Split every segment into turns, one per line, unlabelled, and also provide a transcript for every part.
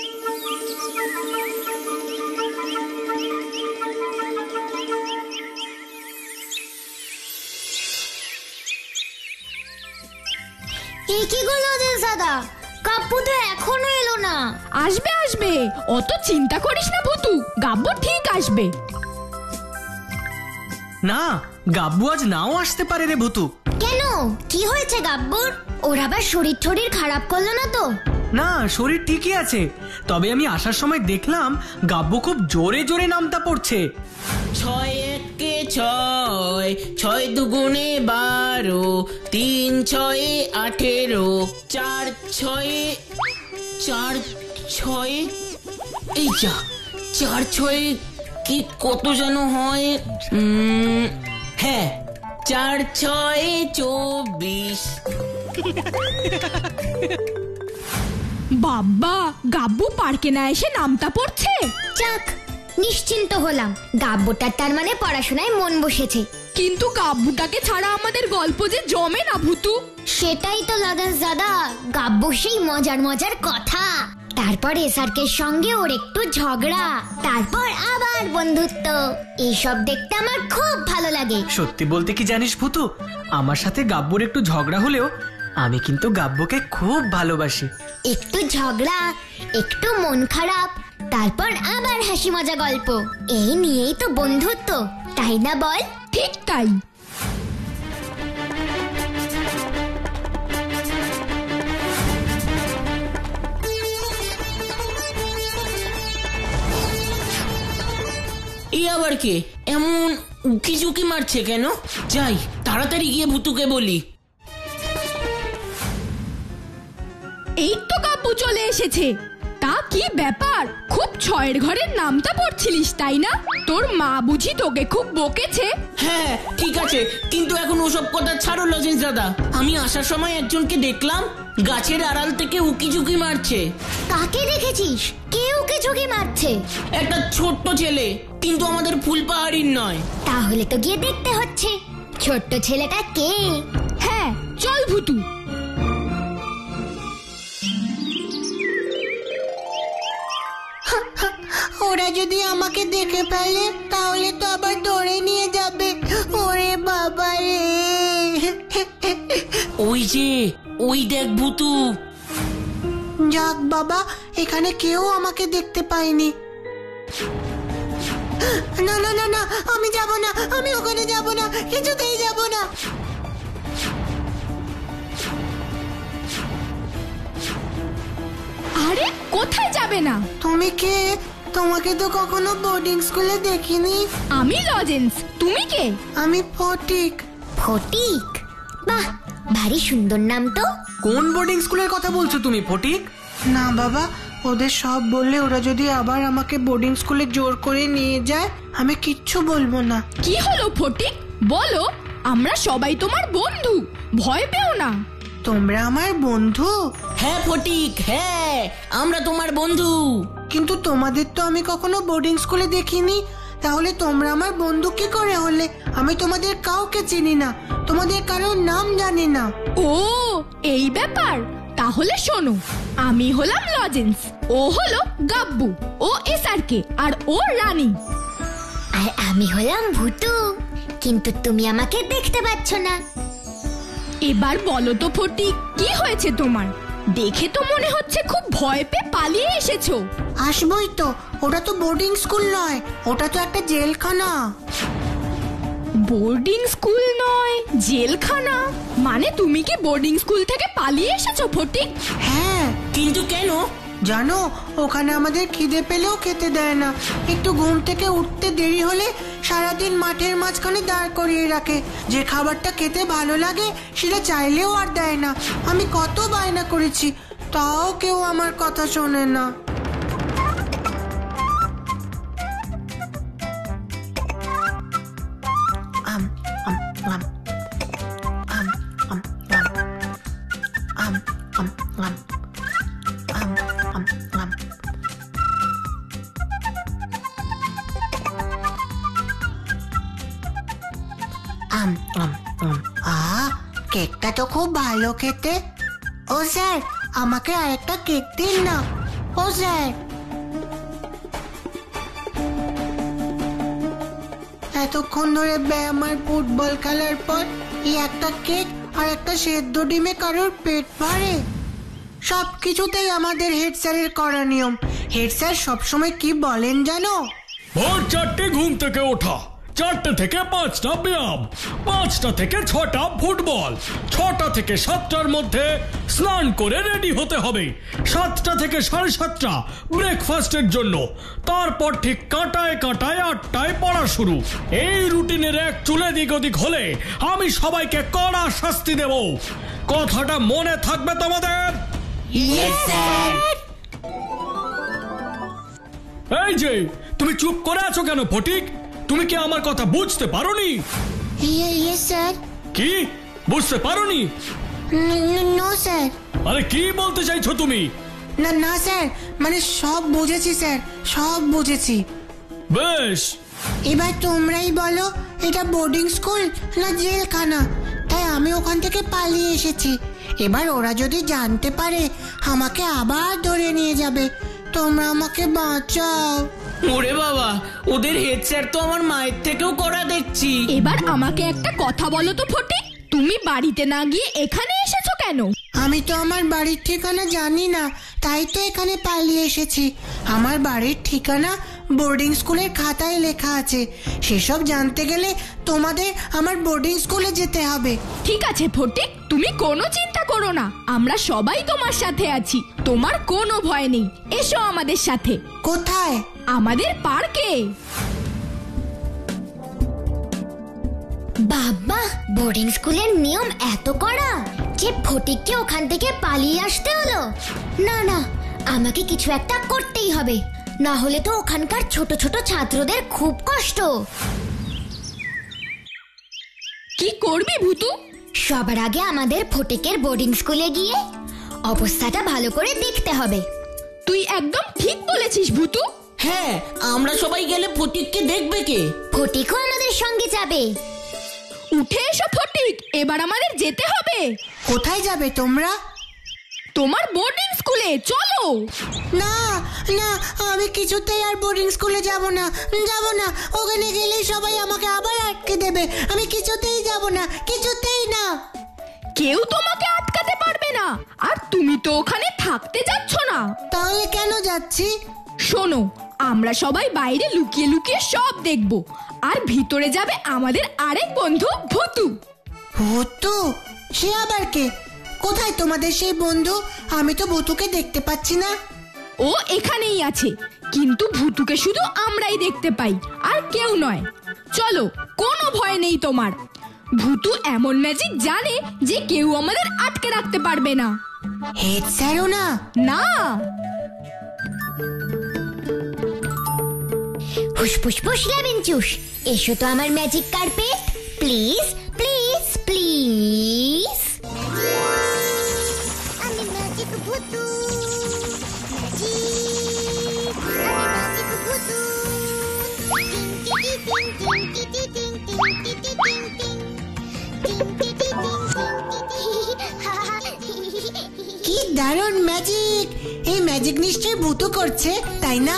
কি গো দাদা, কাব্বু তো এখনো এলো না।
আসবে আসবে, অত চিন্তা করিস না ভুতু, গাব্বু ঠিক আসবে।
না, গাব্বু আজ নাও আসতে পারে রে ভুতু।
কেন, কি হয়েছে গাব্বুর? ওর আবার শরীর টরীর খারাপ করলো না তো?
না, শরীর ঠিকই আছে, তবে আমি আসার সময় দেখলাম গাব্বু খুব জোরে জোরে নামতা পড়ছে।
6 একে 6, 6 দুগুণে 12, 3 6 18, 4 6 এই যা, 4 6 কি কত যেন হয়? হ্যাঁ, 4 6 24।
বাবা, গাব্বু পার্কে না এসে নামতা পড়ছে।
যাক, নিশ্চিন্ত হলাম, গাব্বুটার তার মানে পড়াশোনায় মন বসেছে।
কিন্তু গাব্বুটাকে ছাড়া আমাদের গল্প যে জমে না ভুতু।
সেটাই তো লাগাস দাদা, গাব্বু সেই মজার মজার কথা, তারপর এসআরকে সঙ্গে ওর একটু ঝগড়া, তারপর আবার বন্ধুত্ব, এইসব দেখতে আমার খুব ভালো লাগে।
সত্যি বলতে কি জানিস ভুতু, আমার সাথে গাব্বুর একটু ঝগড়া হলেও আমি কিন্তু গাব্বুকে খুব ভালোবাসি।
একটু ঝগড়া, একটু মন খারাপ, তারপর আবার হাসি মজা গল্প, এই নিয়েই তো বন্ধুত্ব, তাই না বল?
ঠিক তাই।
এই আবার কে এমন উকি ঝুঁকি মারছে কেন? যাই, তাড়াতাড়ি গিয়ে ভুতুকে বলি।
এই তো গাব্বু চলে এসেছে। তা কি ব্যাপার, খুব 6 ঘরের নামটা পড়ছিলিস তাই না? তোর মা বুঝি তোকে খুব বকেছে?
হ্যাঁ ঠিক আছে, কিন্তু এখন ওসব কথা ছাড়ো লজেন্স দাদা। আমি আসার সময় একজনকে দেখলাম গাছের আড়াল থেকে উকি ঝুঁকি মারছে।
কাকে দেখেছিস? কে উকি ঝুঁকি মারছে?
একটা ছোট্ট ছেলে, কিন্তু আমাদের ফুলপাহাড়ির নয়।
তাহলে তো গিয়ে দেখতে হচ্ছে, ছোট্ট ছেলেটা কে।
হ্যাঁ চল ভুতু।
ওরা যদি আমাকে দেখে ফেলে তাহলে তো আবার ধরে নিয়ে যাবে। ওরে বাবা রে!
ওই যে, ওই দেখ ভুতু।
যাক বাবা, এখানে কেউ আমাকে দেখতে পায়নি। না না না না, আমি যাব না, আমি ওখানে যাব না, কিছুতেই যাব না।
আরে কোথায় যাবে না?
তুমি কে? তোমাকে তো কখনো বোর্ডিং স্কুলে দেখিনি।
আমি লজেন্স, তুমি কে?
আমি ফটিক।
ফটিক? বাহ, ভারী সুন্দর নাম তো।
কোন বোর্ডিং স্কুলের কথা বলছো তুমি ফটিক?
না বাবা, ওদের সব বললে ওরা যদি আবার আমাকে বোর্ডিং স্কুলে জোর করে নিয়ে যায়, আমি কিচ্ছু বলবো না।
কি হলো ফটিক, বলো, আমরা সবাই তোমার বন্ধু, ভয় পেও না।
তোমরা আমার বন্ধু?
হ্যাঁ ফটিক, হ্যাঁ আমরা তোমার বন্ধু।
কিন্তু তোমাদের তো আমি কখনো বোর্ডিং স্কুলে দেখিনি, তাহলে তোমরা আমার বন্ধু কি করে হলে? আমি তোমাদের কাউকে চিনি না, তোমাদের কারোর নাম জানি না।
ও এই ব্যাপার, তাহলে শোনো, আমি হলাম লজেন্স, ও হলো গাব্বু, ও এসআরকে, আর ও রানী।
আর আমি হলাম ভুতু, কিন্তু তুমি আমাকে দেখতে পাচ্ছ না।
এবার বলো তো ফটিক, কি হয়েছে তোমার? দেখে তো মনে হচ্ছে খুব ভয় পেয়ে পালিয়ে এসেছো।
আসবই তো, ওটা তো বোর্ডিং স্কুল নয়, ওটা তো একটা জেলখানা।
বোর্ডিং স্কুল নয়, জেলখানা? মানে তুমি কি বোর্ডিং স্কুল থেকে পালিয়ে এসেছো ফটিক?
হ্যাঁ।
কিন্তু কেন?
জানো, ওখানে আমাদের খিদে পেলেও খেতে দেয় না, একটু ঘুম থেকে উঠতে দেরি হলে সারাদিন মাঠের মাঝখানে দাঁড় করিয়ে রাখে। যে খাবারটা খেতে ভালো লাগে সেটা চাইলেও আর দেয় না। আমি কত বায়না করেছি, তাও কেউ আমার কথা শোনে না। কেকটা তো খুব ভালো খেতে। ও স্যার, আমাকে আরেকটা কেক দিন না। ও স্যার, এতক্ষণ ধরে ব্যায়াম আর ফুটবল খেলার পর এই একটা কেক আর একটা সেদ্ধ ডিমে কারোর পেট ভরে? সবকিছুতেই আমাদের হেড স্যারের করা নিয়ম। হেড স্যার সবসময় কি বলেন জানো?
ভোর 4টে ঘুম থেকে ওঠা, 4টে থেকে 5টা ব্যায়াম, 5টা থেকে 6টা ফুটবল, 6টা থেকে 7টার মধ্যে স্নান করে রেডি হতে হবে, 7টা থেকে 7:30টা ব্রেকফাস্টের জন্য, তারপর ঠিক কাঁটায় কাঁটায় 8টায় পড়া শুরু। এই রুটিনের এক চুলে দিক ওদিক হলে আমি সবাইকে কড়া শাস্তি দেব। কথাটা মনে থাকবে তোমাদের? এই যে তুমি চুপ করে আছো কেন ফটিক? তুমি কি আমার কথা বুঝতে পারোনি?
স্যার।
কি বুঝতে পারোনি?
No sir.
আরে কি বলতে চাইছো তুমি?
না না স্যার, মানে সব বুঝেছি স্যার, সব বুঝেছি।
বেশ,
এবার তোমরাই বলো, এটা বোর্ডিং স্কুল না জেলখানা? তাই আমি ওখান থেকে পালিয়ে এসেছি। এবার ওরা যদি জানতে পারে আমাকে আবার ধরে নিয়ে যাবে। তোমরা আমাকে বাঁচাও।
ওরে বাবা, ওদের হেড স্যার তো আমার মায়ের থেকেও কড়া দেখছি।
এবার আমাকে একটা কথা বলো তো ফটিক, তুমি বাড়িতে না গিয়ে এখানে এসেছো কেন?
আমি তো আমার বাড়ির ঠিকানা জানি না, তাই তো এখানে পালিয়ে এসেছি। আমার বাড়ির ঠিকানা বোর্ডিং স্কুলের খাতায় লেখা আছে। সেসব জানতে গেলে তোমাদের আমার বোর্ডিং স্কুলে যেতে হবে।
ঠিক আছে ফটিক, তুমি কোনো চিন্তা করো না, আমরা সবাই তোমার সাথে আছি। তোমার কোনো ভয় নেই, এসো আমাদের সাথে।
কোথায়?
আমাদের পার্কে।
বাবা, বোর্ডিং স্কুলের নিয়ম এত কড়া যে ফটিককে ওখান থেকে পালিয়ে আসতে হলো। না না, আমাকে কিছু একটা করতেই হবে, না হলে তো ওখানকার ছোট ছোট ছাত্রদের খুব কষ্ট।
কি করবি ভুতু?
সবার আগে আমাদের ফটিকের বোর্ডিং স্কুলে গিয়ে অবস্থাটা ভালো করে দেখতে হবে।
তুই একদম ঠিক বলেছিস ভুতু।
হ্যাঁ, আমরা সবাই গেলে ফটিককে দেখবে কে?
ফটিকও আমাদের সঙ্গে যাবে।
উঠে এসো ফটিক, এবার আমাদের যেতে হবে।
কোথায় যাবে তোমরা?
তোমার বোর্ডিং স্কুলে, চলো।
না না, আমি কিছুতেই আর বোর্ডিং স্কুলে যাব না, যাব না। ওখানে গেলেই সবাই আমাকে আবার আটকে দেবে। আমি কিছুতেই যাব না, কিছুতেই না।
কেউ তোমাকে আটকাতে পারবে না, আর তুমি তো ওখানে থাকতে যাচ্ছ না।
তাহলে কেন যাচ্ছি?
শোনো, আমরা সবাই বাইরে লুকিয়ে লুকিয়ে সব দেখব, আর ভিতরে যাবে আমাদের আরেক বন্ধু ভুতু।
ভুতু? সে আবার কে? কোথায় তোমাদের সেই বন্ধু? আমি তো ভুতুকে দেখতে পাচ্ছি না।
ও এখানেই আছে, কিন্তু ভুতুকে শুধু আমরাই দেখতে পাই, আর কেউ নয়। চলো, কোনো ভয় নেই তোমার। ভুতু এমন ম্যাজিক জানে যে কেউ আমাদের আটকে রাখতে পারবে না।
হেড স্যারও না?
না।
হুসফুসফুস লেমন জুস, এসো তো আমার magic carpet, please please please. আমি ম্যাজিক ভুতু,
কি দারুণ ম্যাজিক! এই ম্যাজিক নিশ্চয়ই ভুতু করছে, তাই না?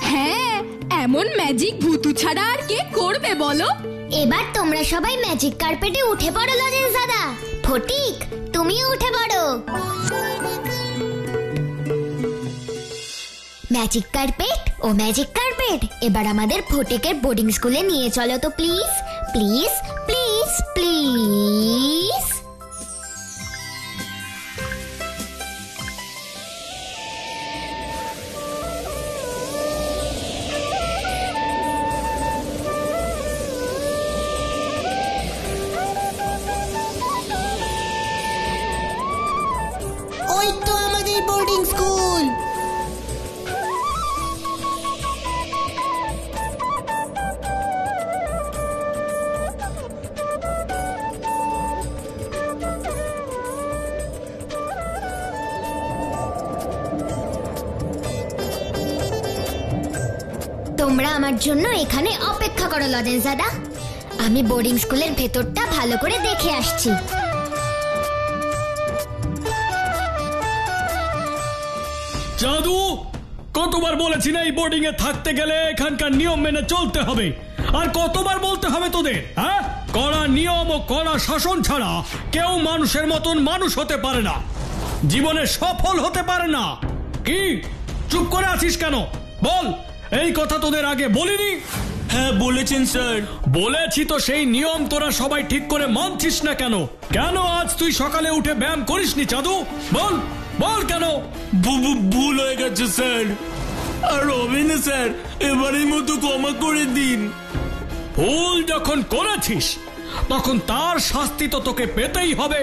হ্যাঁ, এমন ম্যাজিক ভুতু ছাড়া আর কে করবে বলো?
এবার তোমরা সবাই ম্যাজিক কার্পেটে উঠে পড়ো লজেন্স দাদা। ফটিক, তুমিও উঠে পড়ো। ম্যাজিক কার্পেট ও ম্যাজিক কার্পেট, এবার আমাদের ফটিকের বোর্ডিং স্কুলে নিয়ে চলো তো প্লিজ প্লিজ প্লিজ প্লিজ।
ওই তো আমাদের বোর্ডিং স্কুল।
তোমরা আমার জন্য এখানে অপেক্ষা করো লজেন্স দাদা, আমি বোর্ডিং স্কুলের ভেতরটা ভালো করে দেখে আসছি।
জাদু, কতবার বলেছি না এই বোর্ডিং এ থাকতে গেলে এখানকার নিয়ম মেনে চলতে হবে। আর কতবার বলতে হবে তোদের, হ্যাঁ? কড়া নিয়ম ও কড়া শাসন ছাড়া কেউ মানুষের মতন মানুষ হতে পারে না, জীবনে সফল হতে পারে না। কি চুপ করে আছিস কেন? বল, এই কথা তোদের আগে বলিনি?
হ্যাঁ বলেছেন স্যার।
বলেছি তো, সেই নিয়ম তোরা সবাই ঠিক করে মানছিস না কেন? কেন আজ তুই সকালে উঠে ব্যায়াম করিসনি চাঁদু? বল বল কেন?
ভুল হয়ে গেছে স্যার, আর হবে না স্যার, এবারের মতো ক্ষমা করে দিন।
ভুল যখন করেছিস তখন তার শাস্তি তো তোকে পেতেই হবে।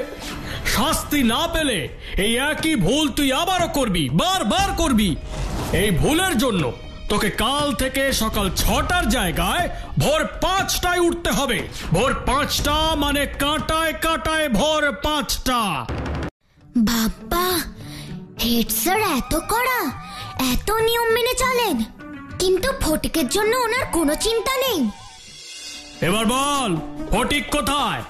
শাস্তি না পেলে এই একই ভুল তুই আবারও করবি, বারবার করবি। এই ভুলের জন্য তোকে কাল থেকে সকাল 6টার জায়গায় ভোর 5টায় উঠতে হবে। ভোর 5টা মানে কাঁটায় কাঁটায় ভোর 5টা।
বাবা, হেড স্যার এত কড়া, এত নিয়ম মেনে চলেন, কিন্তু ফটিকের জন্য ওনার কোনো চিন্তা নেই।
এবার বল, ফটিক কোথায়?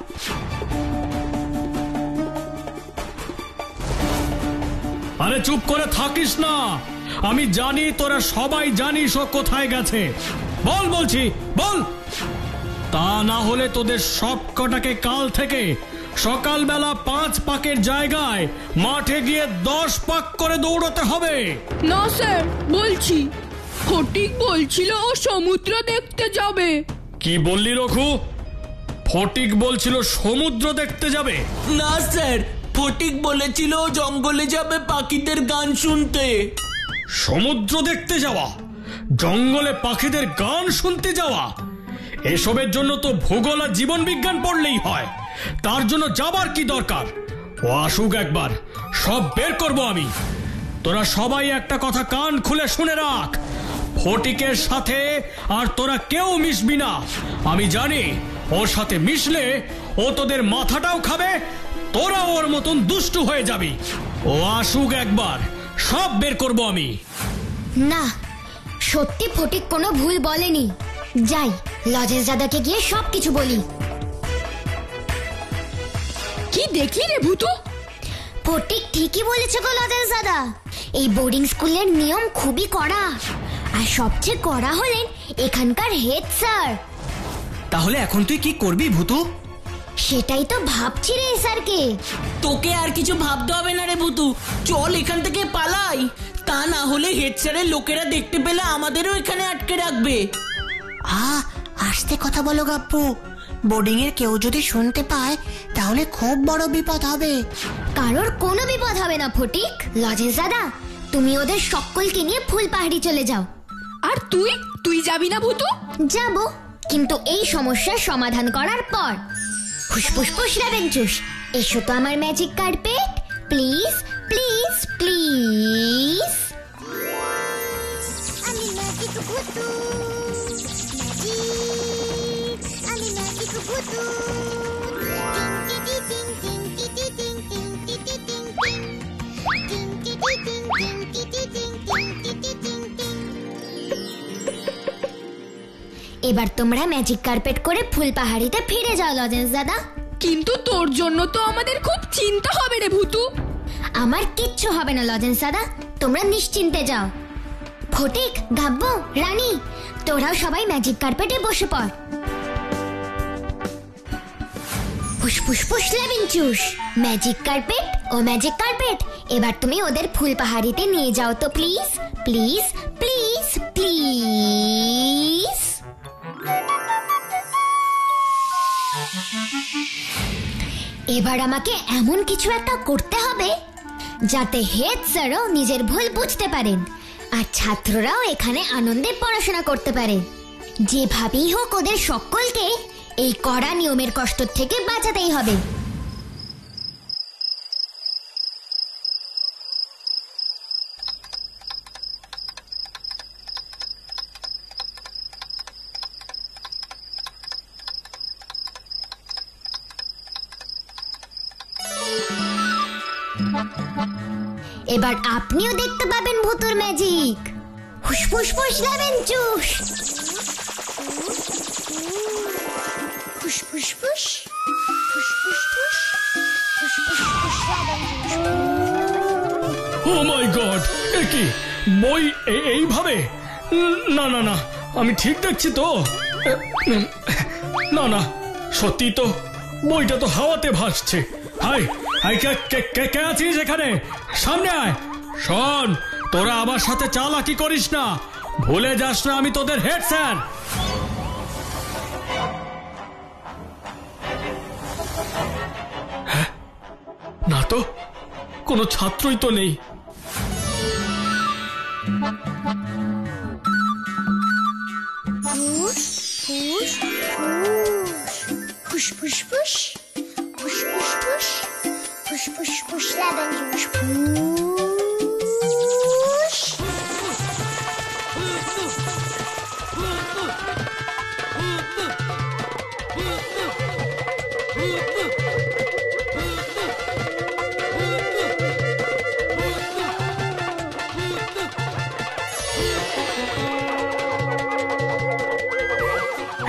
আরে চুপ করে থাকিস না, আমি জানি তোরা সবাই জানিস ও কোথায় গেছে। বল বলছি, বল। তা না হলে তোদের সব কটাকে কাল থেকে সকালবেলা 5 পাকের জায়গায় মাঠে গিয়ে 10 পাক করে দৌড়াতে হবে।
না স্যার, বলছি। ফটিক বলছিল ও সমুদ্র দেখতে যাবে।
কি বললি রঘু? ফটিক বলছিল সমুদ্র দেখতে যাবে?
না স্যার, ফটিক বলেছিল জঙ্গলে যাবে পাখিদের গান শুনতে।
সমুদ্র দেখতে যাওয়া, জঙ্গলে পাখিদের গান শুনতে যাওয়া, এসবের জন্য তো ভূগোল আর জীবন বিজ্ঞান পড়লেই হয়। তার জন্য যাবার কি দরকার? ও আসুক একবার, সব বের করব আমি। তোরা সবাই একটা কথা কান খুলে শুনে রাখ, ফটিকের সাথে আর তোরা কেউ মিশবি না। আমি জানি ওর সাথে মিশলে ও তোদের মাথাটাও খাবে, তোরা ওর মতন দুষ্টু হয়ে যাবি। ও আসুক একবার, সব বের করব আমি।
না, সত্যি ফটিক কোনো ভুল বলেনি। যাই, লজেন্স দাদাকে গিয়ে সবকিছু বলি।
কি দেখলি রে ভূতু?
ফটিক ঠিকই বলেছে গো লজেন্স দাদা, এই বোর্ডিং স্কুলের নিয়ম খুবই কড়া, আর সবচেয়ে কড়া হলেন এখানকার হেড স্যার।
তাহলে এখন তুই কি করবি ভূতু?
সেটাই তো ভাবছি রে স্যারকে।
তোকে আর কিছু ভাবতে হবে না রে ভুতু, চল এখান থেকে পালাই। তা না হলে হেড স্যারের লোকেরা দেখতে পেলে আমাদেরও এখানে আটকে রাখবে।
আস্তে কথা বলো গাপ্পু, বোর্ডিং এর কেউ যদি শুনতে পায় তাহলে খুব বড় বিপদ হবে।
কারোর কোনো বিপদ হবে না ফটিক। লজেন্স দাদা, তুমি ওদের সকলকে নিয়ে ফুল পাহাড়ি চলে যাও।
আর তুই যাবি না ভূতু?
যাব, কিন্তু এই সমস্যার সমাধান করার পর। ফুসফুসফুস রেবেঞ্চুস, এসো তো আমার magic carpet, please please please.
আমি ম্যাজিক ভূতু, আমি ম্যাজিক ভূতু।
এবার তোমরা ম্যাজিক কার্পেট করে ফুল পাহাড়িতে ফিরে যাও লজেন্স দাদা।
কিন্তু তোর জন্য তো আমাদের খুব চিন্তা হবে রে ভূতু।
আমার কিচ্ছু হবে না লজেন্স দাদা, তোমরা নিশ্চিন্তে যাও। ফটিক, গাব্বু, রানী, তোরাও সবাই ম্যাজিক কার্পেটে বসে পড়। ফুসফুসফুস লেবিনচুস, ম্যাজিক কার্পেট ও ম্যাজিক কার্পেট, এবার তুমি ওদের ফুল পাহাড়িতে নিয়ে যাও তো প্লিজ প্লিজ প্লিজ প্লিজ। এবার আমাকে এমন কিছু একটা করতে হবে যাতে হেড স্যারও নিজের ভুল বুঝতে পারেন, আর ছাত্ররাও এখানে আনন্দে পড়াশোনা করতে পারে। যেভাবেই হোক ওদের সকলকে এই কড়া নিয়মের কষ্ট থেকে বাঁচাতেই হবে। এবার আপনিও দেখতে পাবেন ভূতুর ম্যাজিক। ফুসফুসফুস লেবেঞ্চুস, ফুসফুসফুস ফুসফুসফুস ফুসফুসফুস লেবেঞ্চুস।
ও মাই গড, এ কি? বই এইভাবে? না না না, আমি ঠিক দেখছি তো? না না, সত্যি তো, বইটা তো হাওয়াতে ভাসছে। হাই হাই, কে আছিস এখানে? সামনে আয়। শোন, তোরা আমার সাথে চালাকি করিস না, ভুলে যাস না আমি তোদের হেড স্যার। না তো, কোনো ছাত্রই তো নেই।
Push, push, push. Push, push, push. Push, push, push. Lemon juice. Push.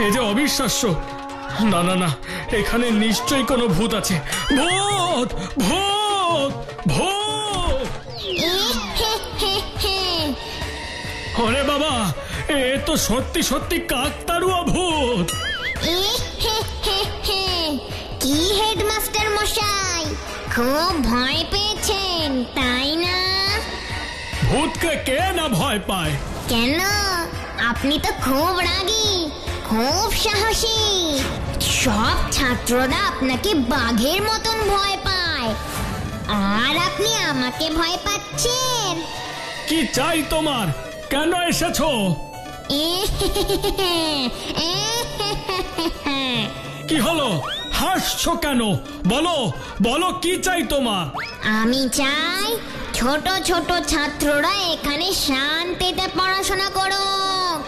এই যে অবিশ্বাস্য! না না না, এখানে নিশ্চয়ই কোনো ভূত আছে। ভূত ভূত ভূত! ওরে বাবা, এ তো সত্যি সত্যি কাকতাড়ুয়া ভূত।
কি হেডমাস্টার মশাই, খুব ভয় পেয়েছেন তাই না?
ভূতকে কে না ভয় পায়?
কেন, আপনি তো খুব রাগী, খুব সাহসী। সব ছাত্ররা আপনাকে বাঘের মতন ভয় পায়, আর আপনি আমাকে ভয় পাচ্ছেন।
কি চাই তোমার? কেন এসেছো? কি হলো? হাসছো কেন? বলো বলো, কি চাই তোমার?
আমি চাই ছোট ছোট ছাত্ররা এখানে শান্তিতে পড়াশোনা করুক।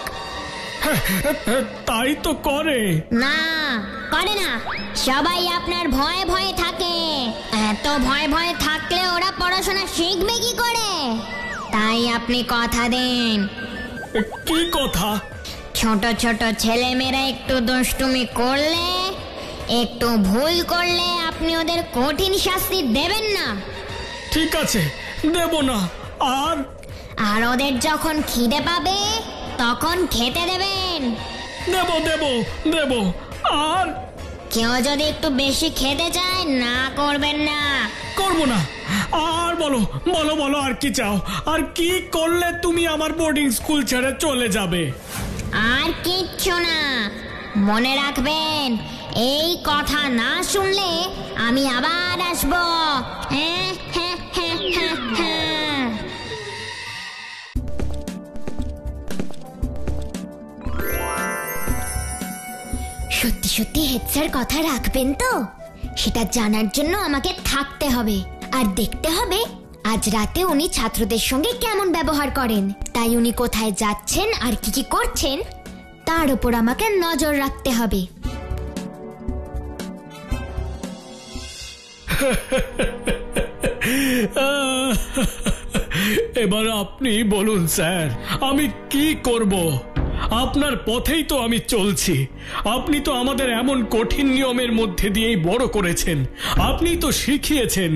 তাই তো করে।
না, করে না। সবাই আপনার ভয়ে ভয়ে থাকে। এত ভয়ে ভয়ে থাকলে ওরা পড়াশোনা শিখবে কি করে? তাই আপনি কথা দেন।
কি কথা?
ছোট ছোট ছেলেমেয়েরা একটু দুষ্টুমি করলে, একটু ভুল করলে আপনি ওদের কঠিন শাস্তি দেবেন না?
ঠিক আছে, দেব না। আর
ওদের যখন খিদে পাবে তখন খেতে দেবেন।
দেব দেব দেব। আর
কেউ যদি একটু বেশি খেতে চায়, না করবেন না।
করব না। আর বলো বলো বলো, আর কি চাও? আর কি করলে তুমি আমার বোর্ডিং স্কুল ছেড়ে চলে যাবে?
আর কিচ্ছু না। মনে রাখবেন, এই কথা না শুনলে আমি আবার আসবো। সত্যি সত্যি হেড স্যার কথা রাখবেন তো? সেটা জানার জন্য আমাকে থাকতে হবে, আর দেখতে হবে আজ রাতে উনি ছাত্রদের সঙ্গে কেমন ব্যবহার করেন। তাই উনি কোথায় যাচ্ছেন আর কি কি করছেন তার উপর আমাকে নজর রাখতে হবে।
এবার আপনি বলুন স্যার, আমি কি করব? আপনার পথেই তো আমি চলছি। আপনি তো আমাদের এমন কঠিন নিয়মের মধ্যে দিয়েই বড় করেছেন। আপনি তো শিখিয়েছেন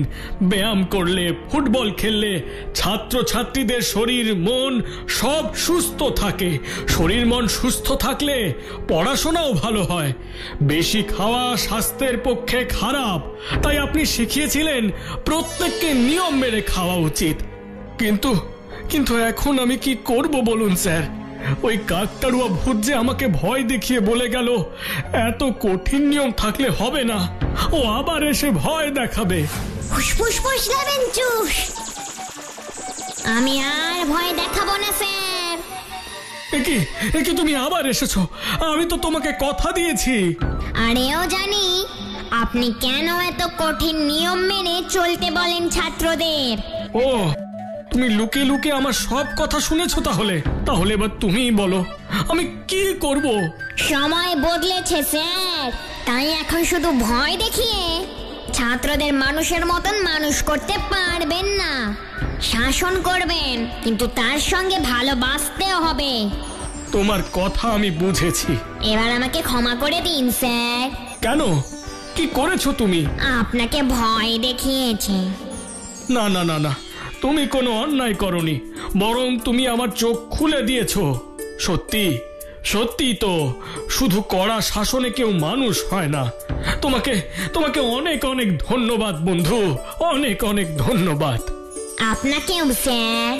ব্যায়াম করলে, ফুটবল খেললে ছাত্র ছাত্রীদের শরীর মন সব সুস্থ থাকে। শরীর মন সুস্থ থাকলে পড়াশোনাও ভালো হয়। বেশি খাওয়া স্বাস্থ্যের পক্ষে খারাপ। তাই আপনি শিখিয়েছিলেন প্রত্যেককে নিয়ম মেনে খাওয়া উচিত। কিন্তু এখন আমি কি করব বলুন স্যার? ওই কাকতাড়ুয়া ভূত যে আমাকে ভয় দেখিয়ে বলে গেল এত কঠিন নিয়ম থাকলে হবে না, ও আবার এসে ভয় দেখাবে।
ফুসফুস লেবেন চুষ। আমি আর ভয় দেখাবো না স্যার।
একি তুমি আবার এসেছো? আমি তো তোমাকে কথা দিয়েছি।
আরেও জানি আপনি কেন এত কঠিন নিয়ম মেনে চলতে বলেন ছাত্রদের।
ও, তুমি লুকিয়ে লুকিয়ে আমার সব কথা শুনেছো? তাহলে এবার তুমিই বলো, আমি কি করব?
সময় বদলেছে স্যার, তাই এখন শুধু ভয় দেখিয়ে ছাত্রদের মানুষের মতন মানুষ করতে পারবেন না। শাসন করবেন, কিন্তু তার সঙ্গে ভালোবাসতেও হবে।
তোমার কথা আমি বুঝেছি।
এবার আমাকে ক্ষমা করে দিন স্যার।
কেন? কি করেছো তুমি?
আপনাকে ভয় দেখিয়েছে।
না না না না, তুমি কোনো অন্যায় করনি। বরং তুমি আমার চোখ খুলে দিয়েছো। সত্যি সত্যি তো, শুধু কড়া শাসনে কেউ মানুষ হয় না। তোমাকে তোমাকে অনেক অনেক ধন্যবাদ বন্ধু, অনেক অনেক ধন্যবাদ।
আপনাকেও স্যার।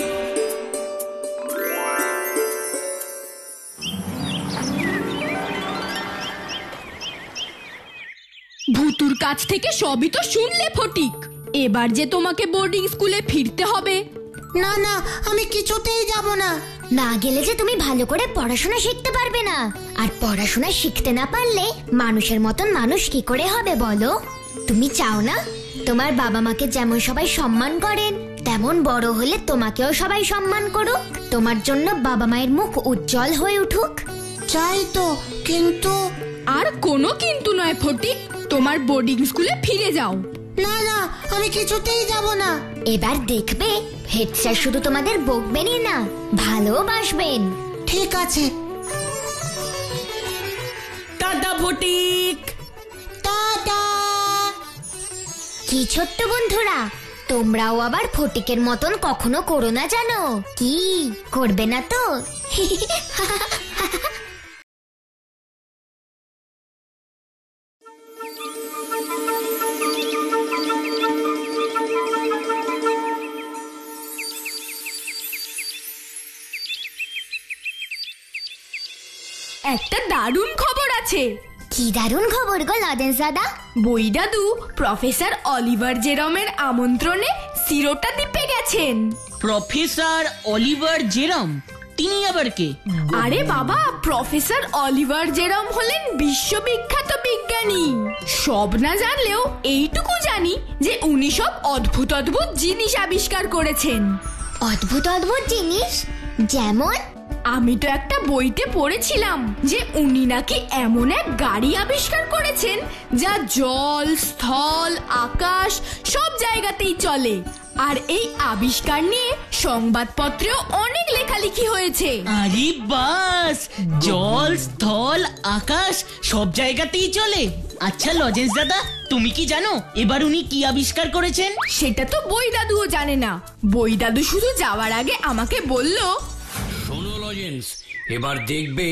ভুতুর কাছ থেকে সবই তো শুনলে ফটিক, এবার যে তোমাকে বোর্ডিং স্কুলে ফিরতে হবে।
না না, আমি কিছুতেই যাব না।
না গেলে যে তুমি ভালো করে পড়াশোনা শিখতে পারবে না, আর পড়াশোনা শিখতে না পারলে মানুষের মতন মানুষ কি করে হবে বলো? তুমি চাও না তোমার বাবা মাকে যেমন সবাই সম্মান করেন, তেমন বড় হলে তোমাকেও সবাই সম্মান করুক, তোমার জন্য বাবা মায়ের মুখ উজ্জ্বল হয়ে উঠুক?
চাই তো, কিন্তু
আর কোনো কিন্তু নয় ফটিক, তোমার বোর্ডিং স্কুলে ফিরে যাও।
না না, আমি কিছুতেই যাব না।
এবার দেখবে হেড স্যার শুধু তোমাদের বকবেনই না, ভালোবাসবেন।
ঠিক আছে।
টাটা ফটিক।
টাটা।
কি ছোট্ট বন্ধুরা, তোমরাও আবার ফটিকের মতন কখনো করো না জানো? কি করবে না তো?
একটা দারুণ খবর আছে।
কি দারুণ খবর গো লজেন্স দাদা?
বই দাদু প্রফেসর অলিভার জেরমের আমন্ত্রণে সিরোটা দ্বীপে গেছেন।
প্রফেসর অলিভার জেরম? তিনি আবার কে?
আরে বাবা, প্রফেসর অলিভার জেরম হলেন বিশ্ববিখ্যাত বিজ্ঞানী। সব না জানলেও এইটুকু জানি যে উনি সব অদ্ভুত অদ্ভুত জিনিস আবিষ্কার করেছেন।
অদ্ভুত অদ্ভুত জিনিস? যেমন?
আমি তো একটা বইতে পড়েছিলাম যে উনি নাকি এমন এক গাড়ি আবিষ্কার করেছেন যা জল, স্থল, আকাশ সব জায়গাতেই চলে। আর এই আবিষ্কার নিয়ে সংবাদপত্রেও অনেক লেখালেখি হয়েছে।
আরে বাস, জল, স্থল, আকাশ সব জায়গাতেই চলে। আচ্ছা লজেন্স দাদা, তুমি কি জানো এবার উনি কি আবিষ্কার করেছেন?
সেটা তো বই দাদুও জানে না। বই দাদু শুধু যাওয়ার আগে আমাকে বলল,
শোনো লজেন্স, এবার দেখবে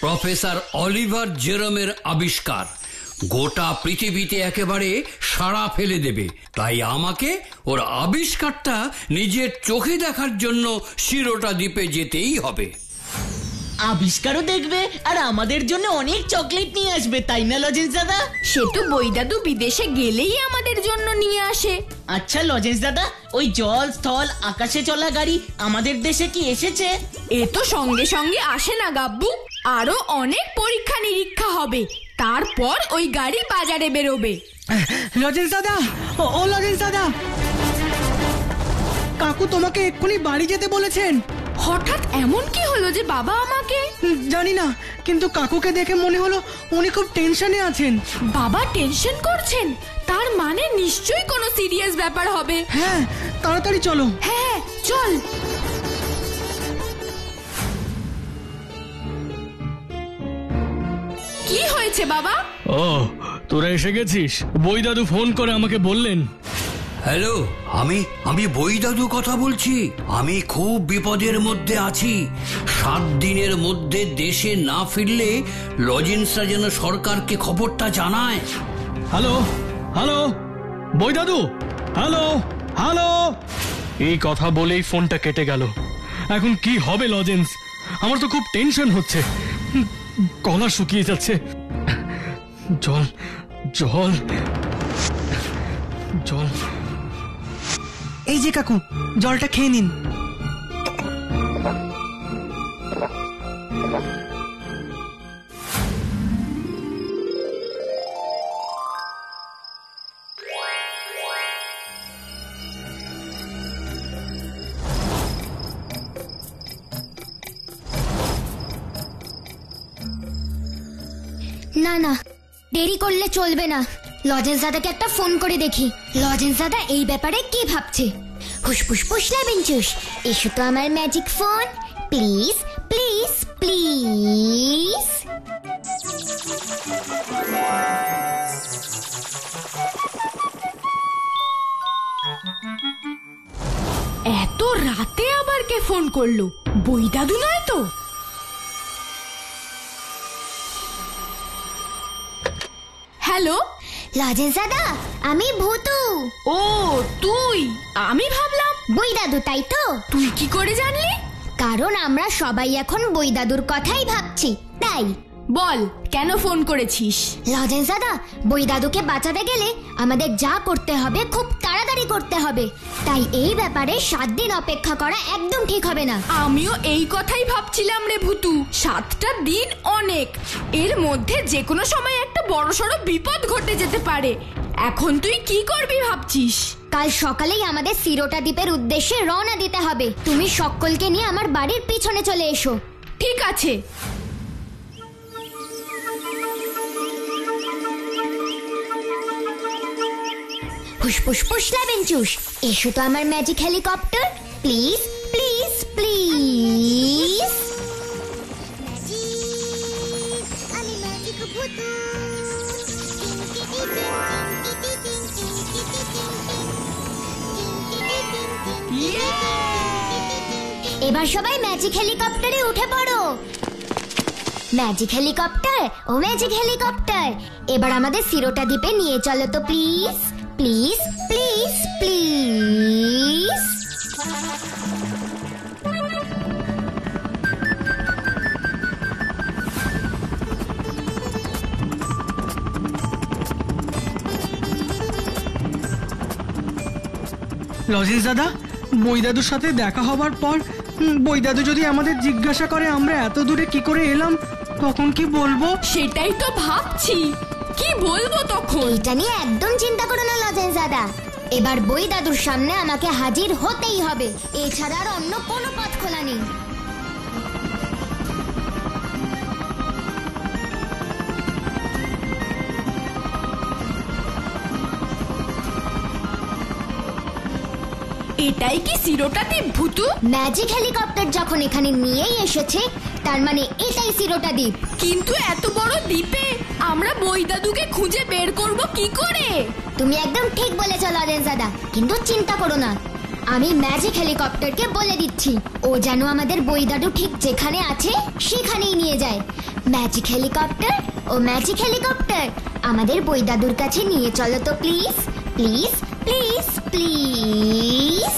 প্রফেসর অলিভার জেরমের আবিষ্কার গোটা পৃথিবীতে একেবারে সাড়া ফেলে দেবে। তাই আমাকে ওর আবিষ্কারটা নিজের চোখে দেখার জন্য সিরোটা দ্বীপে যেতেই হবে।
আবিষ্কারও দেখবে আর আমাদের জন্য অনেক চকলেট নিয়ে আসবে, তাই না লজেন্স দাদা?
সে তো বই দাদু বিদেশে গেলেই আমাদের জন্য নিয়ে আসে।
আচ্ছা লজেন্স দাদা, ওই জল, স্থল, আকাশে চলা গাড়ি আমাদের দেশে কি এসেছে?
এ তো সঙ্গে সঙ্গে আসে না গাব্বু, আরো অনেক পরীক্ষা নিরীক্ষা হবে, তারপর ওই গাড়ি বাজারে বেরোবে।
লজেন্স দাদা, ও লজেন্স দাদা, কাকু তোমাকে এক্ষুনি বাড়ি যেতে বলেছেন।
হঠাৎ এমন কি হলো যে বাবা আমাকে?
জানি না, কিন্তু কাকুকে দেখে মনে হলো উনি খুব টেনশনে আছেন।
বাবা টেনশন করছেন? তার মানে নিশ্চয়ই কোনো সিরিয়াস ব্যাপার হবে।
হ্যাঁ, তাড়াতাড়ি চলো।
হ্যাঁ চল। কি হয়েছে বাবা?
ও, তোরা এসে গেছিস? বই দাদু ফোন করে আমাকে বললেন।
হ্যালো, আমি বই দাদু কথা বলছি। আমি খুব বিপদের মধ্যে আছি। 7 দিনের মধ্যে দেশে না ফিরলে লজেন্সরা যেন সরকারকে খবরটা জানায়।
হ্যালো হ্যালো, বই দাদু, হ্যালো হ্যালো। এই কথা বলেই ফোনটা কেটে গেল। এখন কি হবে লজেন্স? আমার তো খুব টেনশন হচ্ছে, গলা শুকিয়ে যাচ্ছে। জল জল জল।
এই যে কাকু, জলটা খেয়ে নিন।
না না, দেরি করলে চলবে না। লজেন্স দাদাকে একটা ফোন করে দেখি, লজেন্স দাদা এই ব্যাপারে কি ভাবছে। হুসফুস ফুসলা বেঞ্চুস, এসো তো আমার magic phone, please please please.
এত এত রাতে আবার কে ফোন করলো? বই দাদু নয় তো? হ্যালো,
লজেন্স দাদা, আমি ভূতু।
ও তুই? আমি ভাবলাম
বই দাদু, তাই তো?
তুই কি করে জানলি?
কারণ আমরা সবাই এখন বই দাদুর কথাই ভাবছি, তাই।
বল, কেন ফোন করেছিস?
লজেন্স দাদা, বই দাদুকে বাঁচাতে গেলে আমাদের যা করতে হবে খুব তাড়াতাড়ি করতে হবে। তাই এই ব্যাপারে 7 দিন অপেক্ষা করা একদম ঠিক হবে না।
আমিও এই কথাই ভাবছিলাম রে ভূতু। 7টা দিন অনেক, এর মধ্যে যে কোনো সময় একটা বড়সড় বিপদ ঘটে যেতে পারে। এখন তুই কি করবি ভাবছিস?
কাল সকালেই আমাদের সিরোটা দ্বীপের উদ্দেশ্যে রওনা দিতে হবে। তুমি সকলকে নিয়ে আমার বাড়ির পিছনে চলে এসো।
ঠিক আছে।
ফুসফুস ফুসলাবেন চুস, এসো তো আমার magic helicopter, please please please.
আমি ম্যাজিক ভূতু।
এবার সবাই ম্যাজিক হেলিকপ্টারে উঠে পড়ো। ম্যাজিক হেলিকপ্টার, ও ম্যাজিক হেলিকপ্টার, এবার আমাদের সিরোটা দ্বীপে নিয়ে চলো তো please please please please.
Lozenges দাদা, বই দাদুর সাথে দেখা হবার পর বই দাদু যদি আমাদের জিজ্ঞাসা করে আমরা এত দূরে কি করে এলাম, তখন কি বলবো?
সেটাই তো ভাবছি, কি বলবো তখন।
এইটা নিয়ে একদম চিন্তা করো না লজেন্স দাদা, এবার বই দাদুর সামনে আমাকে হাজির হতেই হবে, এছাড়া আর অন্য কোনো পথ খোলা নেই।
এটাই কি সিরোটা দ্বীপ ভূতু?
ম্যাজিক হেলিকপ্টার যখন এখানে নিয়েই এসেছে, তার মানে এটাই সিরোটা দ্বীপ।
কিন্তু এত বড় দ্বীপে আমরা বই দাদুকে খুঁজে বের করব কি করে?
তুমি একদম ঠিক বলেছ লজেন্স দাদা, কিন্তু চিন্তা করো না, আমি ম্যাজিক হেলিকপ্টারকে বলে দিচ্ছি, ও যেন আমাদের বই দাদু ঠিক যেখানে আছে সেখানেই নিয়ে যায়। ম্যাজিক হেলিকপ্টার, ও ম্যাজিক হেলিকপ্টার, আমাদের বই দাদুর কাছে নিয়ে চলো তো প্লিজ প্লিজ প্লিজ প্লিজ।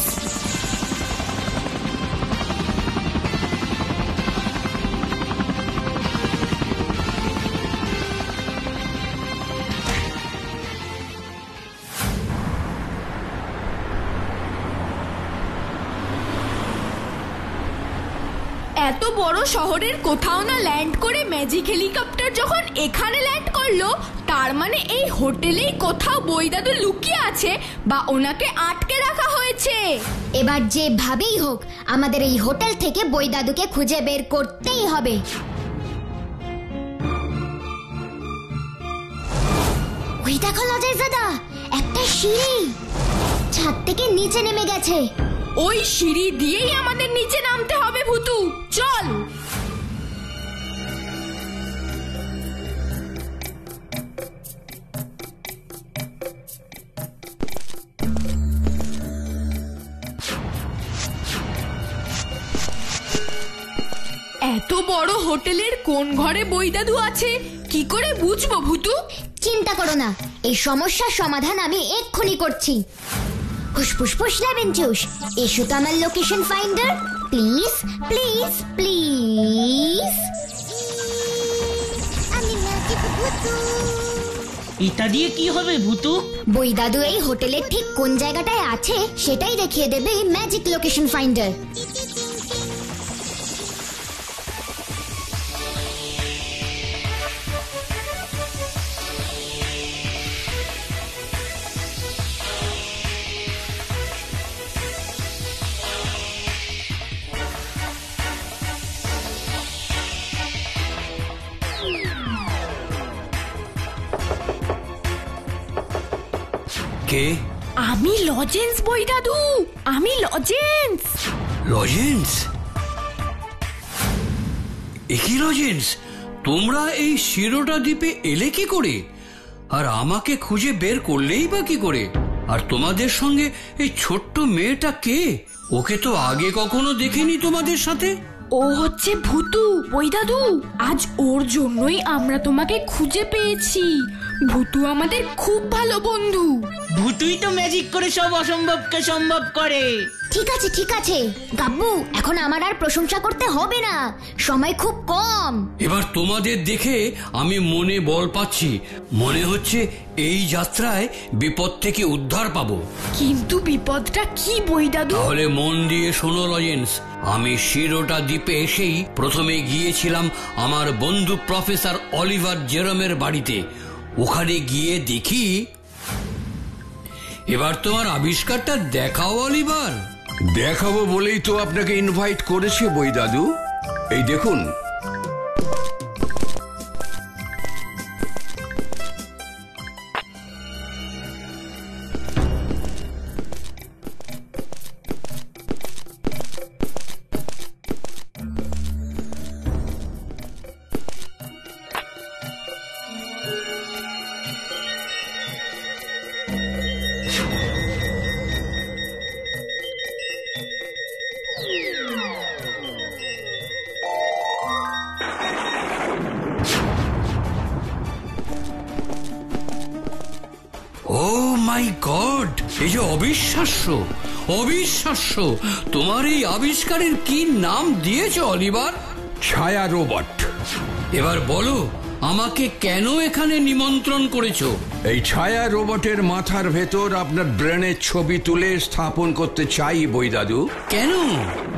এত বড় শহরের কোথাও না ল্যান্ড করে ম্যাজিক হেলিকপ্টার যখন এখানে ল্যান্ড করলো, তার মানে এই হোটেলেই কোথাও বই দাদু লুকিয়ে আছে বা ওনাকে আটকে রাখা হয়েছে।
এবার যেভাবেই হোক আমাদের এই হোটেল থেকে বই দাদুকে খুঁজে বের করতেই হবে। ওই দেখো লজেন্স দাদা, একটা সিঁড়ি ছাদ থেকে নিচে নেমে গেছে।
ওই সিঁড়ি দিয়েই আমাদের নিচে নামতে হবে ভূতু, চল। এত বড় হোটেলের কোন ঘরে বই দাদু আছে কি করে বুঝবো ভূতু?
চিন্তা করো না, এই সমস্যার সমাধান আমি এক্ষুনি করছি। ফুসফুস ফুসলাবেন চুস, এসো তো আমার location finder, please please please.
আমি ম্যাজিক ভূতু।
এটা দিয়ে কি হবে ভূতু?
বই দাদু এই হোটেলের ঠিক কোন জায়গাটায় আছে সেটাই দেখিয়ে দেবে ম্যাজিক লোকেশন ফাইন্ডার।
কে?
আমি লজেন্স বই দাদু, আমি লজেন্স।
লজেন্স? একই লজেন্স, তোমরা এই সিরোটা দ্বীপে এলে কি করে? আর আমাকে খুঁজে বের করলেই বা কি করে? আর তোমাদের সঙ্গে এই ছোট্ট মেয়েটা কে? ওকে তো আগে কখনো দেখিনি তোমাদের সাথে।
ও হচ্ছে ভুতু বই দাদু। আজ ওর জন্যই আমরা তোমাকে খুঁজে পেয়েছি। ভুতু আমাদের খুব ভালো বন্ধু।
ভুতুই তো ম্যাজিক করে সব অসম্ভবকে সম্ভব করে।
ঠিক আছে গাব্বু, এখন আমার আর প্রশংসা করতে হবে না, সময় খুব কম।
এবার তোমাদের দেখে আমি মনে বল পাচ্ছি। মনে হচ্ছে এই যাত্রায় বিপদ থেকে উদ্ধার পাবো।
কিন্তু বিপদটা কি বই দাদু?
তাহলে মন দিয়ে শোনো লজেন্স। আমি শিরোটা দ্বীপে এসেই প্রথমে গিয়েছিলাম আমার বন্ধু প্রফেসর অলিভার জেরমের বাড়িতে। ওখানে গিয়ে দেখি, এবার তোমার আবিষ্কারটা দেখাও অলিভার।
দেখাবো বলেই তো আপনাকে ইনভাইট করেছে বই দাদু। এই দেখুন।
ও মাই গড, এই যে অবিশ্বাস্য অবিশ্বাস্য! তোমার এই আবিষ্কারের কি নাম দিয়েছো অলিভার?
ছায়া রোবট।
এবার বলো আমাকে কেন এখানে নিমন্ত্রণ করেছো?
এই ছায়া রোবটের মাথার ভেতর আপনার ব্রেনের ছবি তুলে স্থাপন করতে চাই বই দাদু।
কেন?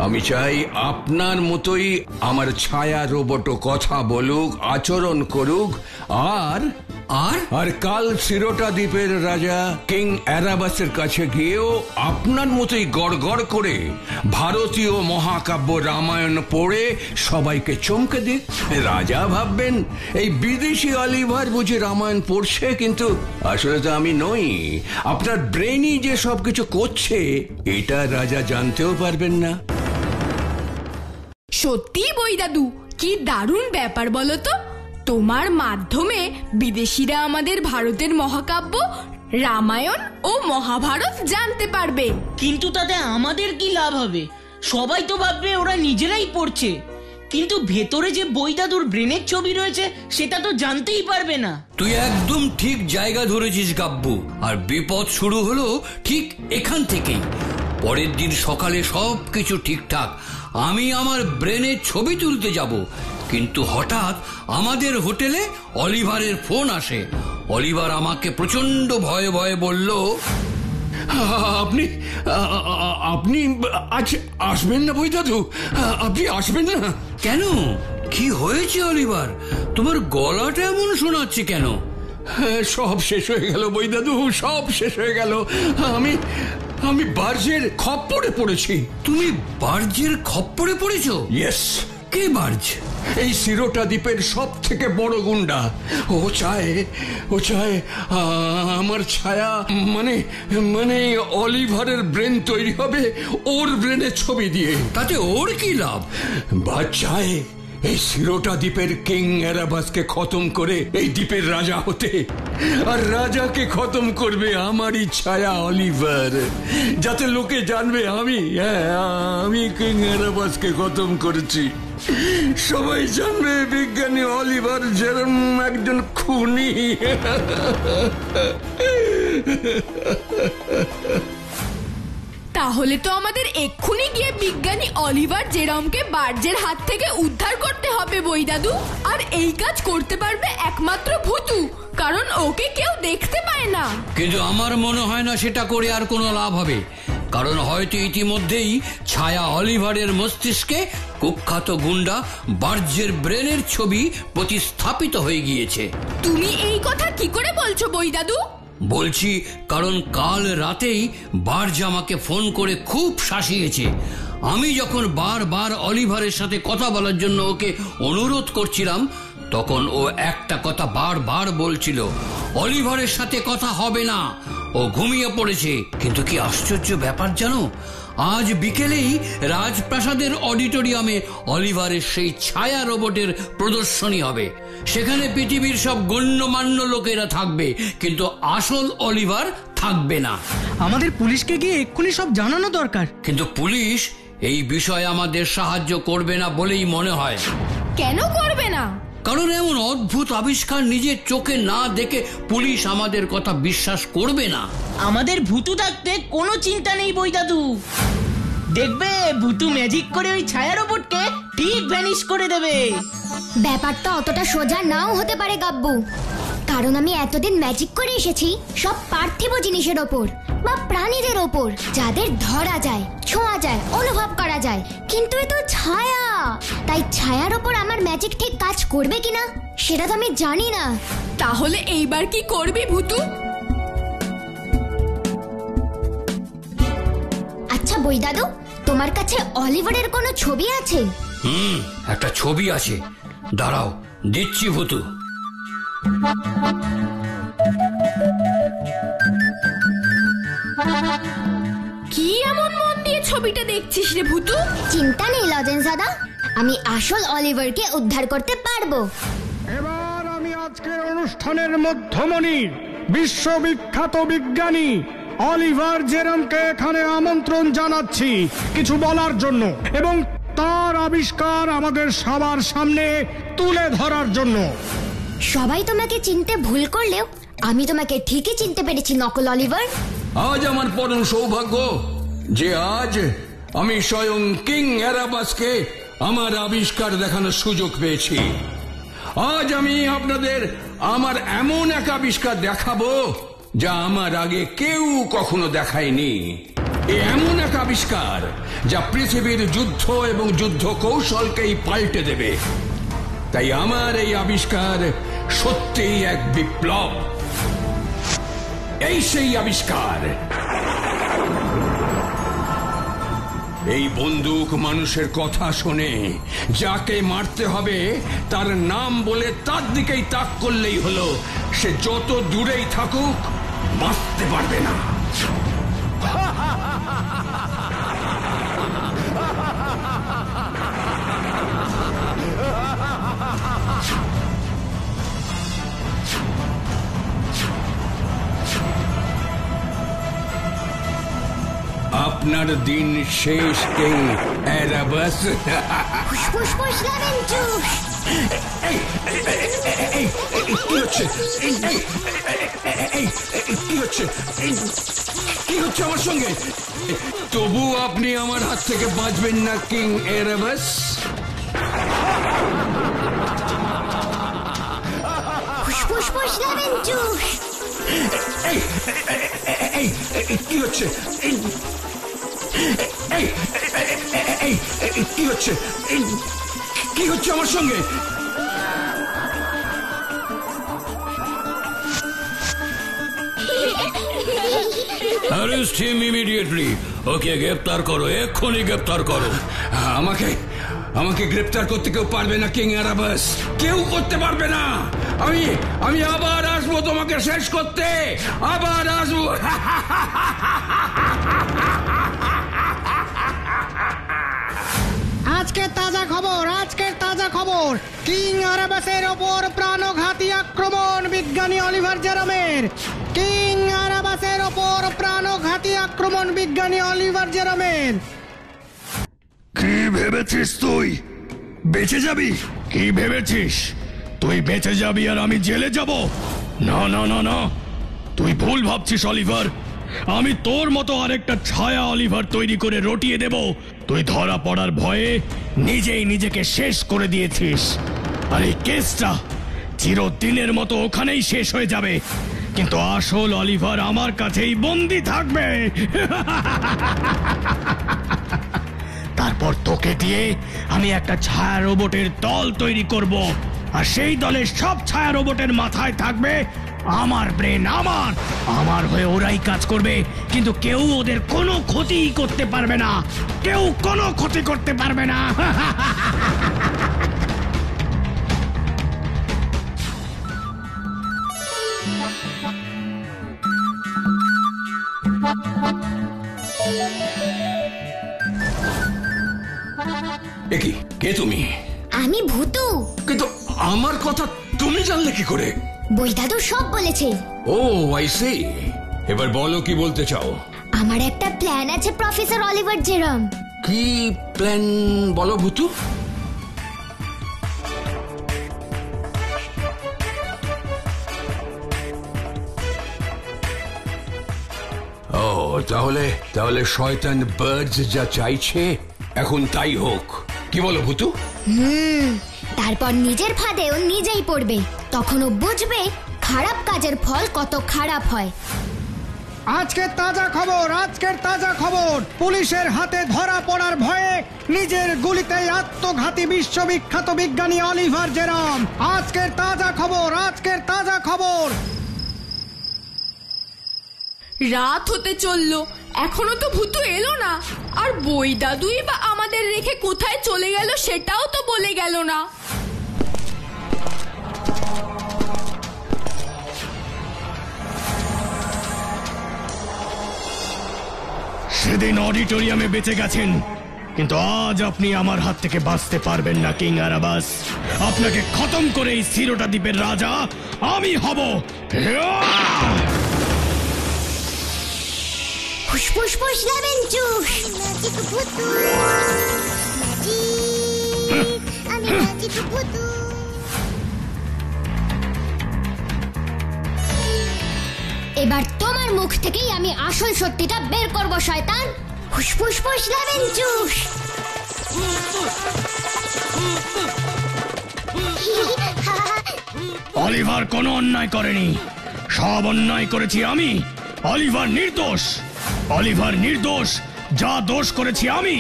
আমি চাই আপনার মতোই আমার ছায়া রোবটও কথা বলুক, আচরণ করুক, আর
আর
আর কাল শিরোটা দ্বীপের রাজা কিং অ্যারাবাসের কাছে গিয়েও আপনার মতোই গড়গড় করে ভারতীয় মহাকাব্য রামায়ণ পড়ে সবাইকে চমকে দিক। রাজা ভাববেন এই বিদেশি অলিভার বুঝি রামায়ণ পড়ছে, কিন্তু আসলে তো আমি নই। আপনার ব্রেনই যে সবকিছু করছে এটা রাজা জানতেও পারবেন না।
সত্যি বই দাদু, কি দারুণ ব্যাপার বলো তো। তোমার মাধ্যমে বিদেশিরা আমাদের ভারতের মহাকাব্য রামায়ণ ও মহাভারত জানতে পারবে।
কিন্তু তাতে আমাদের কি লাভ হবে? সবাই তো ভাববে ওরা নিজেরাই পড়ছে, কিন্তু ভেতরে যে বই দাদুর ব্রেনের ছবি রয়েছে সেটা তো জানতেই পারবে না।
তুই একদম ঠিক জায়গা ধরেছিস গাব্বু। আর বিপদ শুরু হলো ঠিক এখান থেকেই। পরের দিন সকালে সবকিছু ঠিকঠাক, আমি আমার ব্রেনের ছবি তুলতে যাব, কিন্তু হঠাৎ আমাদের হোটেলে অলিভারের ফোন আসে। অলিভার আমাকে প্রচন্ড ভয়ে ভয়ে বলল,
আপনি আপনি আজ আসবেন না বই দাদু? আপনি আসবেন না
কেন? কি হয়েছে অলিভার? তোমার গলাটা এমন শোনাচ্ছে কেন?
সব শেষ হয়ে গেল বই দাদু, সব শেষ হয়ে গেল। আমি আমি বার্জের খপ্পরে পড়েছি।
তুমি বার্জের খপ্পরে পড়েছো?
ইয়েস।
কে বার্জ?
এই শিরোটা দ্বীপের সব থেকে বড় গুন্ডা। ও চায় আমার ছায়া মানে মানে অলিভারের ব্রেন তৈরি হবে ওর ব্রেনের ছবি দিয়ে।
তাতে ওর কি লাভ?
বা চায় এই শিরোটা দ্বীপের কিং অ্যারাবাসকে খতম করে এই দ্বীপের রাজা হতে, আর রাজাকে খতম করবে আমারই ছায়া অলিভার, যাতে লোকে জানবে আমি কিং অ্যারাবাসকে খতম করেছি। সবাই জানবে বিজ্ঞানী অলিভার জেরম একজন খুনি।
তাহলে তো আমাদের এক্ষুনি গিয়ে বিজ্ঞানী অলিভার জেরমকে বার্জের হাত থেকে উদ্ধার করতে হবে বই দাদু। আর এই কাজ করতে পারবে একমাত্র ভুতু, কারণ ওকে কেউ দেখতে পায় না।
কিন্তু আমার মনে হয় না সেটা করে আর কোনো লাভ হবে, কারণ হয়তো ইতিমধ্যেই ছায়া অলিভারের মস্তিষ্কে কুখ্যাত গুন্ডা বার্জের ব্রেনের ছবি প্রতিস্থাপিত হয়ে গিয়েছে।
তুমি এই কথা কি করে বলছো বই দাদু?
বলছি কারণ কাল রাতেই বার্জ আমাকে ফোন করে খুব শাসিয়েছে। আমি যখন বারবার অলিভারের সাথে কথা বলার জন্য ওকে অনুরোধ করছিলাম, তখন ও একটা কথা বারবার বলছিল, অলিভারের সাথে কথা হবে না, ও ঘুমিয়ে পড়েছে। কিন্তু কি আশ্চর্য ব্যাপার জানো, আজ বিকেলেই রাজপ্রাসাদের অডিটোরিয়ামে অলিভারের সেই ছায়া রোবটের প্রদর্শনী হবে। সেখানে পৃথিবীর সব গণ্যমান্য লোকেরা থাকবে, কিন্তু আসল অলিভার থাকবে না।
আমাদের পুলিশকে গিয়ে এক্ষুনি সব জানানো দরকার।
কিন্তু পুলিশ এই বিষয়ে আমাদের সাহায্য করবে না বলেই মনে হয়।
কেন করবে না?
কারণ এমন অদ্ভুত আবিষ্কার নিজের চোখে না দেখে পুলিশ আমাদের কথা বিশ্বাস করবে না।
আমাদের ভূতু থাকতে কোনো চিন্তা নেই বই দাদু। দেখবে ভূতু ম্যাজিক করে ওই ছায়া রোবটকে ঠিক ভ্যানিশ করে দেবে।
ব্যাপারটা অতটা সোজা নাও হতে পারে গাব্বু, কারণ আমি এতদিন ম্যাজিক করে এসেছি সব পার্থিব জিনিসের ওপর বা প্রাণীদের ওপর, যাদের ধরা যায়, ছোঁয়া যায়, অনুভব করা যায়। কিন্তু এ তো ছায়া, তাই ছায়ার ওপর আমার ম্যাজিক ঠিক কাজ করবে কিনা সেটা তো আমি জানি না।
তাহলে এইবার কি করবি ভূতু?
আচ্ছা বই দাদু, তোমার কাছে অলিভারের কোনো ছবি আছে?
একটা ছবি আছে, দাঁড়াও দিচ্ছি ভূতু।
কি এমন মন দিয়ে ছবিটা দেখছিস রে ভূতু?
চিন্তা নেই লজেন্স দাদা, আমি আসল অলিভারকে উদ্ধার করতে পারবো।
এবার আমি আজকের অনুষ্ঠানের মধ্যমণি বিশ্ববিখ্যাত বিজ্ঞানী অলিভার জেরমকে এখানে আমন্ত্রণ জানাচ্ছি কিছু বলার জন্য এবং তার আবিষ্কার আমাদের সবার সামনে তুলে ধরার জন্য।
সবাই তোমাকে চিনতে ভুল করলেও আমি তোমাকে ঠিকই চিনতে পেরেছি নকল অলিভার।
আজ আমার পরম সৌভাগ্য যে আজ আমি স্বয়ং কিং এরাবাসকে আমার আবিষ্কার দেখানোর সুযোগ পেয়েছি। আজ আমি আপনাদের আমার এমন এক আবিষ্কার দেখাবো যা আমার আগে কেউ কখনো দেখায়নি। এমন এক আবিষ্কার যা পৃথিবীর যুদ্ধ এবং যুদ্ধ কৌশলকেই পাল্টে দেবে। তাই আমার এই আবিষ্কার সত্যিই এক বিপ্লব। এই সেই আবিষ্কার। এই বন্দুক মানুষের কথা শোনে, যাকে মারতে হবে তার নাম বলে তার দিকেই তাক করলেই হলো, সে যত দূরেই থাকুক বাঁচতে পারবে না। আপনার দিন শেষ কিং এরাবাস।
ফুসফুস লেমন জুস।
কি হচ্ছে? কি হচ্ছে? কি হচ্ছে আমার সঙ্গে? তবু আপনি আমার হাত থেকে বাঁচবেন না কিং এরাবাস।
ফুসফুস লেমন জুস।
কি হচ্ছে? কি হচ্ছে? কি হচ্ছে আমার সঙ্গে?
Arrest him immediately. ওকে গ্রেফতার করো, এক্ষুনি গ্রেফতার করো।
আমাকে গ্রেফতার করতে কেউ পারবে না কিং এরাবাস, কেউ করতে পারবে না। আমি আবার আসবো তোমাকে শেষ করতে, আবার আসবো।
আজকের তাজা খবর, কিং এরাবাসের ওপর প্রাণঘাতী আক্রমণ বিজ্ঞানী অলিভার জেরমের। কিং এরাবাসের ওপর প্রাণঘাতী আক্রমণ বিজ্ঞানী অলিভার জেরমের।
কি ভেবেছিস তুই বেঁচে যাবি? কি ভেবেছিস তুই বেঁচে যাবি আর আমি জেলে যাব? না না না না, তুই ভুল ভাবছিস অলিভার। আমি তোর মতো আরেকটা ছায়া অলিভার তৈরি করে রটিয়ে দেব। তুই ধরা পড়ার ভয়ে নিজেই নিজেকে শেষ করে দিয়েছিস। আর এই কেসটা চিরদিনের মতো ওখানেই শেষ হয়ে যাবে, কিন্তু আসল অলিভার আমার কাছেই বন্দি থাকবে। তারপর তোকে দিয়ে আমি একটা ছায়া রোবটের দল তৈরি করব, আর সেই দলের সব ছায়া রোবটের মাথায় থাকবে আমার ব্রেন। আমার হয়ে ওরাই কাজ করবে, কিন্তু কেউ ওদের কোনো ক্ষতি করতে পারবে না, কেউ কোনো ক্ষতি করতে পারবে না।
একি কে তুমি?
আমি ভূতু।
কিন্তু আমার কথা তুমি জানলে কি করে?
বই দাদু সব বলেছে।
ও আই সি। এবার বলো কি বলতে চাও।
আমার একটা প্ল্যান আছে প্রফেসর অলিভার জেরম।
কি প্ল্যান বলো ভুতু। ও তাহলে তাহলে শয়তান বার্ডস যা চাইছে এখন তাই হোক, কি বলো ভুতু?
তারপর নিজের ফাঁদে ও নিজেই পড়বে, তখন ও বুঝবে খারাপ কাজের ফল কত খারাপ হয়।
আজকের তাজা খবর, পুলিশের হাতে ধরা পড়ার ভয়ে নিজের গুলিতেই আত্মঘাতী বিশ্ববিখ্যাত বিজ্ঞানী অলিভার জেরম। আজকের তাজা খবর।
রাত হতে চললো, এখনো তো ভূতু এলো না। আর বই দাদুই বা আমাদের রেখে কোথায় চলে গেল সেটাও তো বলে গেল না।
সেদিন অডিটোরিয়ামে বেঁচে গেছেন, কিন্তু আজ আপনি আমার হাত থেকে বাঁচতে পারবেন না কিং আরাবাস। আপনাকে খতম করে এই সিরোটা দ্বীপের রাজা আমি হব।
ফুসফুস ফুস লেমন জুস।
ম্যাজিক ভুতু, আমি ম্যাজিক ভুতু।
এবার তোমার মুখ থেকেই আমি আসল সত্যিটা বের করব শয়তান। ফুসফুস ফুস লেমন জুস।
অলিভার কোনো অন্যায় করেনি, সব অন্যায় করেছি আমি। অলিভার নির্দোষ, যা দোষ করেছি আমি।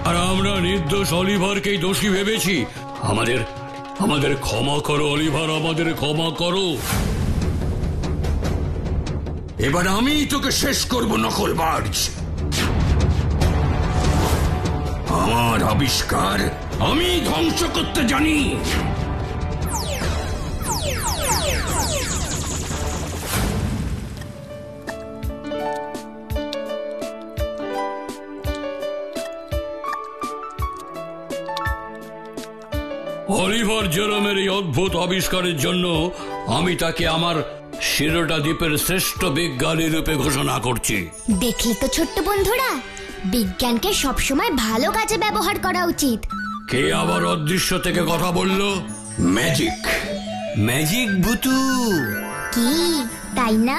আর আমরা নির্দোষ অলিভারকেই দোষী ভেবেছি। আমাদের ক্ষমা করো অলিভার, আমাদের ক্ষমা করো।
এবার আমি তোকে শেষ করব নকলবাজ। আমার আবিষ্কার আমি ধ্বংস করতে জানি।
অলিভার জেরমের এই অদ্ভুত আবিষ্কারের জন্য আমি তাকে আমার সিরোটা দ্বীপের শ্রেষ্ঠ বিজ্ঞানী রূপে ঘোষণা করছি।
দেখলে তো ছোট্ট বন্ধুরা, বিজ্ঞানকে সবসময় ভালো কাজে ব্যবহার করা উচিত।
কে আবার অদৃশ্য থেকে কথা বলল?
ম্যাজিক ভুতু।
কি তাই না?